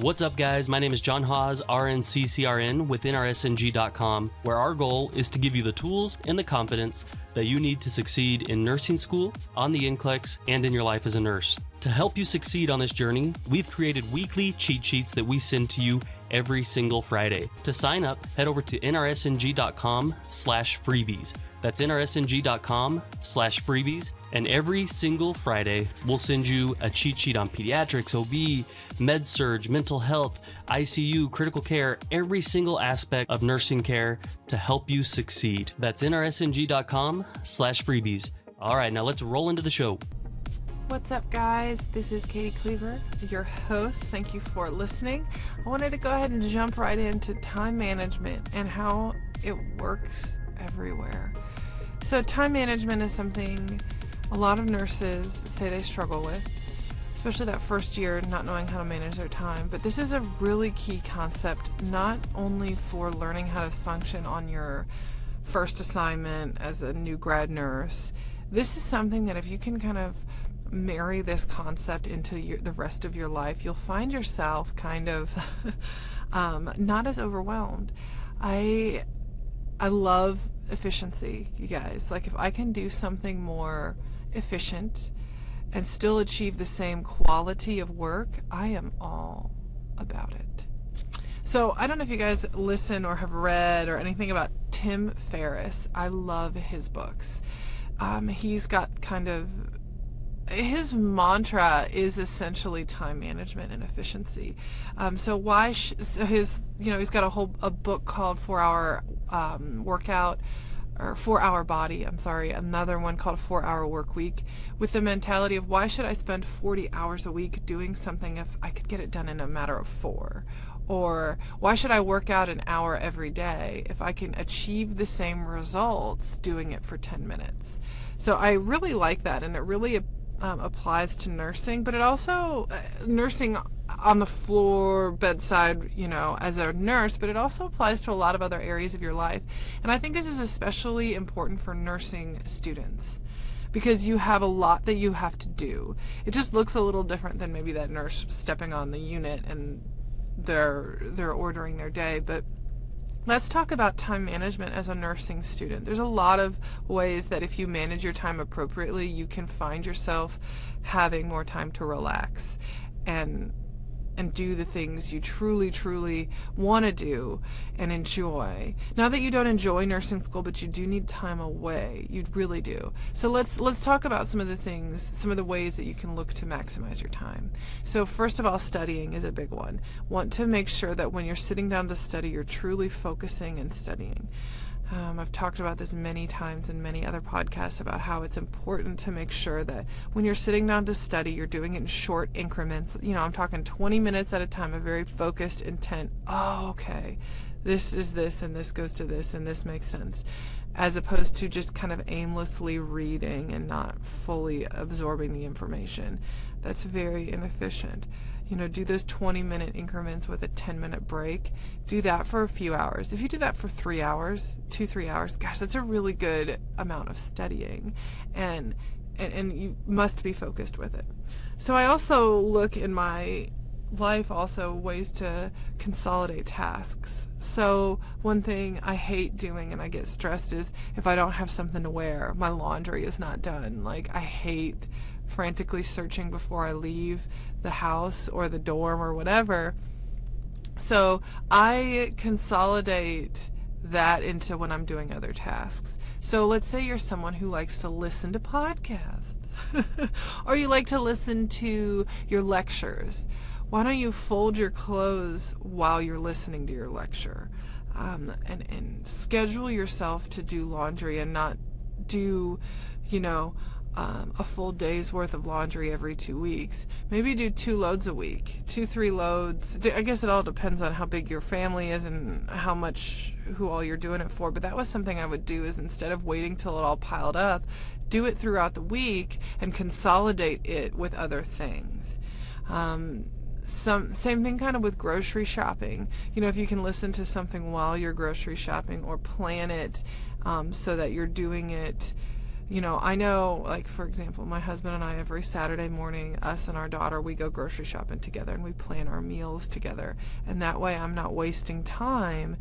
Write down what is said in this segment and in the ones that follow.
What's up, guys? My name is John Hawes, RNCCRN with NRSNG.com, where our goal is to give you the tools and the confidence that you need to succeed in nursing school, on the NCLEX, and in your life as a nurse. To help you succeed on this journey, we've created weekly cheat sheets that we send to you every single Friday. To sign up, head over to nrsng.com/freebies. That's nrsng.com/freebies. And every single Friday, we'll send you a cheat sheet on pediatrics, OB, med-surg, mental health, ICU, critical care, every single aspect of nursing care to help you succeed. That's nrsng.com/freebies. All right, now let's roll into the show. What's up, guys? This is Katie Cleaver, your host. Thank you for listening. I wanted to go ahead and jump right into time management and how it works everywhere. So time management is something a lot of nurses say they struggle with, especially that first year, not knowing how to manage their time. But this is a really key concept, not only for learning how to function on your first assignment as a new grad nurse. This is something that if you can kind of marry this concept into the rest of your life, you'll find yourself kind of not as overwhelmed. I love efficiency, you guys. Like, if I can do something more efficient and still achieve the same quality of work, I am all about it. So I don't know if you guys listen or have read or anything about Tim Ferriss. I love his books. He's got kind of, his mantra is essentially time management and efficiency. So he's got a book called 4-Hour Workout, or 4-Hour Body, another one called 4-Hour Work Week, with the mentality of, why should I spend 40 hours a week doing something if I could get it done in a matter of 4? Or why should I work out an hour every day if I can achieve the same results doing it for 10 minutes? So I really like that, and it really applies to nursing, but it also, nursing on the floor, bedside, as a nurse, but it also applies to a lot of other areas of your life. And I think this is especially important for nursing students, because you have a lot that you have to do. It just looks a little different than maybe that nurse stepping on the unit and they're ordering their day. But let's talk about time management as a nursing student. There's a lot of ways that if you manage your time appropriately, you can find yourself having more time to relax and do the things you truly want to do and enjoy. Not that you don't enjoy nursing school, but you do need time away. You really do. So let's talk about some of the ways that you can look to maximize your time. So first of all, studying is a big one. Want to make sure that when you're sitting down to study, you're truly focusing and studying. I've talked about this many times in many other podcasts about how it's important to make sure that when you're sitting down to study, you're doing it in short increments. I'm talking 20 minutes at a time, a very focused intent. Oh, okay, this is this, and this goes to this, and this makes sense, as opposed to just kind of aimlessly reading and not fully absorbing the information. That's very inefficient. Do those 20-minute increments with a 10-minute break. Do that for a few hours. If you do that for 3 hours, 2-3 hours, gosh, that's a really good amount of studying, and you must be focused with it. So I also look in my life also ways to consolidate tasks. So one thing I hate doing and I get stressed is if I don't have something to wear, my laundry is not done. Like, I hate frantically searching before I leave the house or the dorm or whatever. So I consolidate that into when I'm doing other tasks. So let's say you're someone who likes to listen to podcasts or you like to listen to your lectures. Why don't you fold your clothes while you're listening to your lecture, and schedule yourself to do laundry and not do, a full day's worth of laundry every 2 weeks. Maybe do 2 loads a week, 2-3 loads. I guess it all depends on how big your family is and who all you're doing it for. But that was something I would do, is instead of waiting till it all piled up, do it throughout the week and consolidate it with other things. Same thing kind of with grocery shopping. If you can listen to something while you're grocery shopping, or plan it so that you're doing it I know, like, for example, my husband and I, every Saturday morning, us and our daughter, we go grocery shopping together and we plan our meals together. And that way I'm not wasting time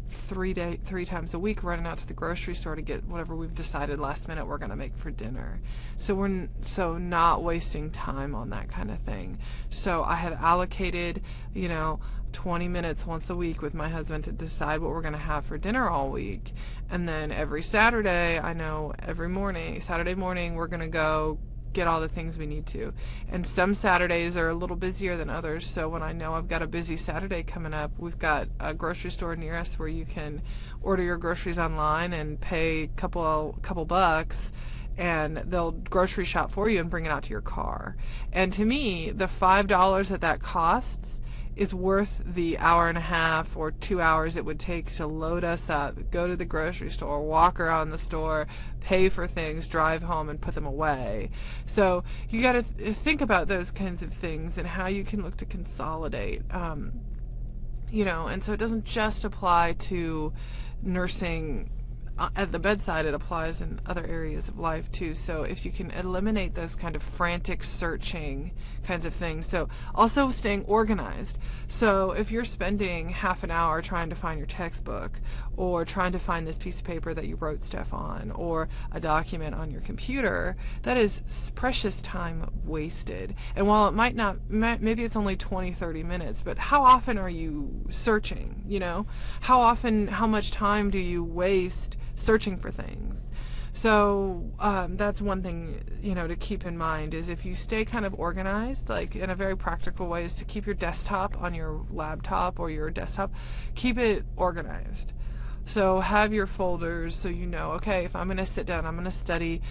three times a week running out to the grocery store to get whatever we've decided last minute we're going to make for dinner. So we're not wasting time on that kind of thing. So I have allocated, 20 minutes once a week with my husband to decide what we're going to have for dinner all week. And then every Saturday, I know Saturday morning, we're going to go get all the things we need to. And some Saturdays are a little busier than others. So when I know I've got a busy Saturday coming up, we've got a grocery store near us where you can order your groceries online and pay a couple bucks, and they'll grocery shop for you and bring it out to your car. And to me, the $5 that costs is worth the hour and a half or 2 hours it would take to load us up, go to the grocery store, walk around the store, pay for things, drive home, and put them away. So you got to think about those kinds of things and how you can look to consolidate. And so it doesn't just apply to nursing at the bedside, it applies in other areas of life too. So if you can eliminate those kind of frantic searching kinds of things. So also staying organized. So if you're spending half an hour trying to find your textbook, or trying to find this piece of paper that you wrote stuff on, or a document on your computer, that is precious time wasted. And while it maybe it's only 20-30 minutes, but how often are you searching? How much time do you waste searching for things? So that's one thing, to keep in mind, is if you stay kind of organized, like in a very practical way, is to keep your desktop on your laptop or your desktop, keep it organized. So have your folders so okay, if I'm going to sit down, I'm going to study,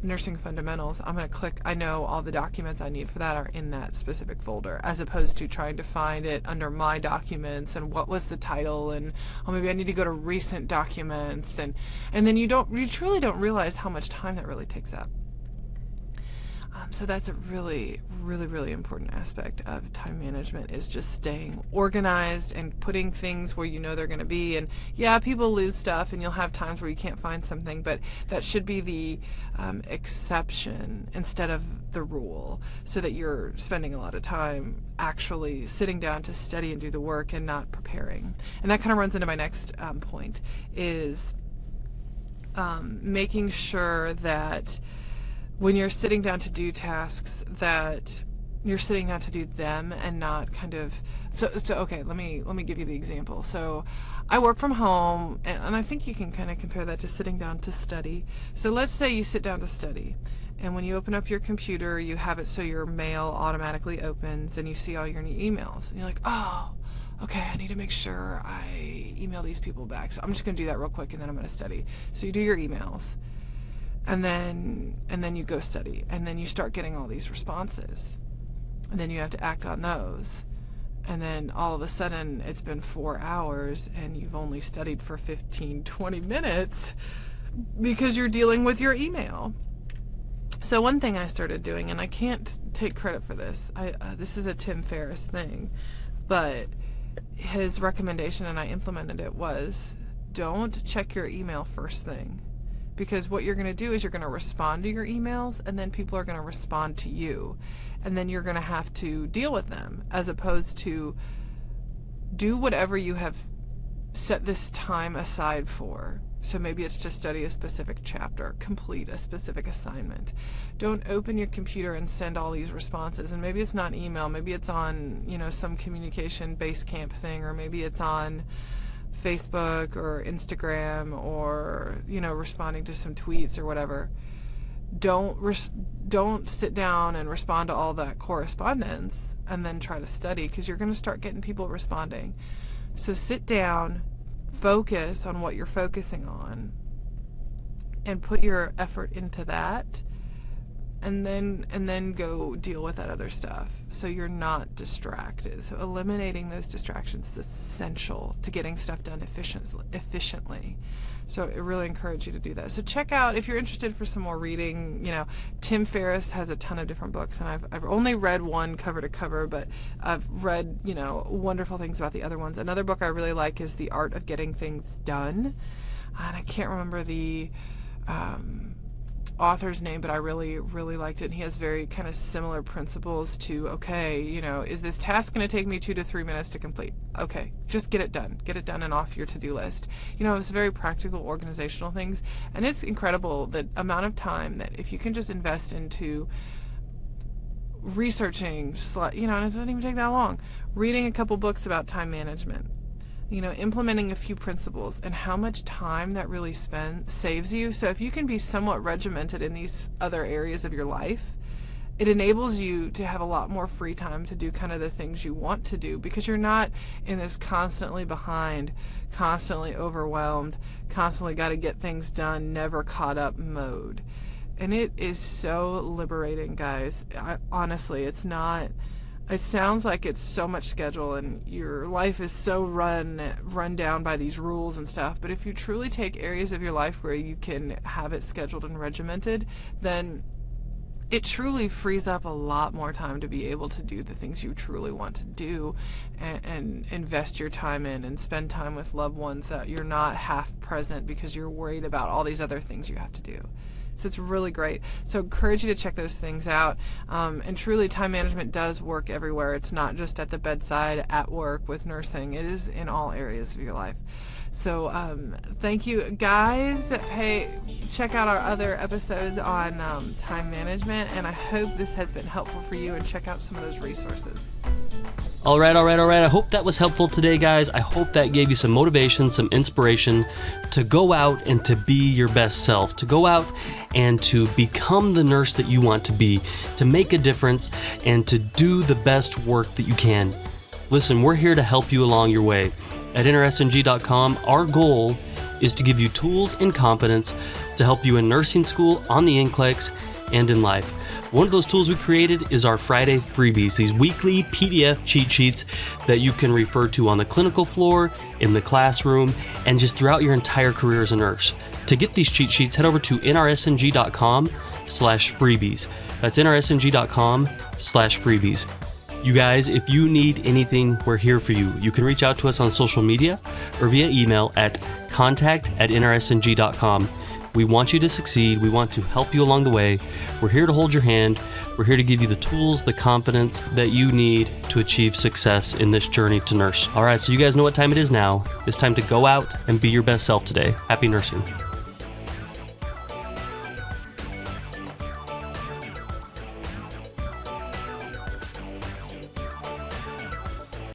nursing fundamentals, I'm going to click, I know all the documents I need for that are in that specific folder, as opposed to trying to find it under my documents and what was the title, and maybe I need to go to recent documents, and then you truly don't realize how much time that really takes up. So that's a really, really, really important aspect of time management, is just staying organized and putting things where they're going to be. And yeah, people lose stuff and you'll have times where you can't find something, but that should be the exception instead of the rule, so that you're spending a lot of time actually sitting down to study and do the work and not preparing. And that kind of runs into my next point, is making sure that when you're sitting down to do tasks, that you're sitting down to do them and not kind of, so okay, let me give you the example. So I work from home, and I think you can kind of compare that to sitting down to study. So let's say you sit down to study, and when you open up your computer, you have it so your mail automatically opens and you see all your new emails, and you're like, oh, okay, I need to make sure I email these people back. So I'm just going to do that real quick, and then I'm going to study. So you do your emails. And then you go study, and then you start getting all these responses, and then you have to act on those, and then all of a sudden it's been 4 hours and you've only studied for 15-20 minutes because you're dealing with your email. So one thing I started doing, and I can't take credit for this, this is a Tim Ferriss thing, but his recommendation, and I implemented it, was don't check your email first thing. Because what you're going to do is you're going to respond to your emails, and then people are going to respond to you. And then you're going to have to deal with them, as opposed to do whatever you have set this time aside for. So maybe it's to study a specific chapter, complete a specific assignment. Don't open your computer and send all these responses. And maybe it's not email, maybe it's on, some communication base camp thing, or maybe it's on Facebook or Instagram, or responding to some tweets or whatever. Don't sit down and respond to all that correspondence and then try to study, because you're going to start getting people responding. So sit down, focus on what you're focusing on, and put your effort into that, and then go deal with that other stuff, so you're not distracted. So eliminating those distractions is essential to getting stuff done efficiently. So I really encourage you to do that. So check out, if you're interested for some more reading, Tim Ferriss has a ton of different books, and I've only read one cover to cover, but I've read, wonderful things about the other ones. Another book I really like is The Art of Getting Things Done, and I can't remember the author's name, but I really liked it. And he has very kind of similar principles to, okay, you know, is this task going to take me 2 to 3 minutes to complete? Okay, just get it done and off your to-do list. You know, it's very practical organizational things, and it's incredible the amount of time that if you can just invest into researching, you know, and it doesn't even take that long, reading a couple books about time management, you know, implementing a few principles, and how much time that really saves you. So if you can be somewhat regimented in these other areas of your life, it enables you to have a lot more free time to do kind of the things you want to do, because you're not in this constantly behind, constantly overwhelmed, constantly got to get things done, never caught up mode. And it is so liberating, guys. Honestly, it's not. It sounds like it's so much schedule and your life is so run down by these rules and stuff. But if you truly take areas of your life where you can have it scheduled and regimented, then it truly frees up a lot more time to be able to do the things you truly want to do, and invest your time in, and spend time with loved ones that you're not half present because you're worried about all these other things you have to do. So it's really great. So I encourage you to check those things out. And truly, time management does work everywhere. It's not just at the bedside, at work, with nursing. It is in all areas of your life. So thank you, guys. Hey, check out our other episodes on time management, and I hope this has been helpful for you, and check out some of those resources. All right. I hope that was helpful today, guys. I hope that gave you some motivation, some inspiration to go out and to be your best self, to go out and to become the nurse that you want to be, to make a difference, and to do the best work that you can. Listen, we're here to help you along your way. At NRSNG.com, our goal is to give you tools and confidence to help you in nursing school, on the NCLEX, and in life. One of those tools we created is our Friday freebies, these weekly PDF cheat sheets that you can refer to on the clinical floor, in the classroom, and just throughout your entire career as a nurse. To get these cheat sheets, head over to nrsng.com/freebies. That's nrsng.com/freebies. You guys, if you need anything, we're here for you. You can reach out to us on social media or via email at contact@nrsng.com. We want you to succeed. We want to help you along the way. We're here to hold your hand. We're here to give you the tools, the confidence that you need to achieve success in this journey to nurse. All right, so you guys know what time it is now. It's time to go out and be your best self today. Happy nursing.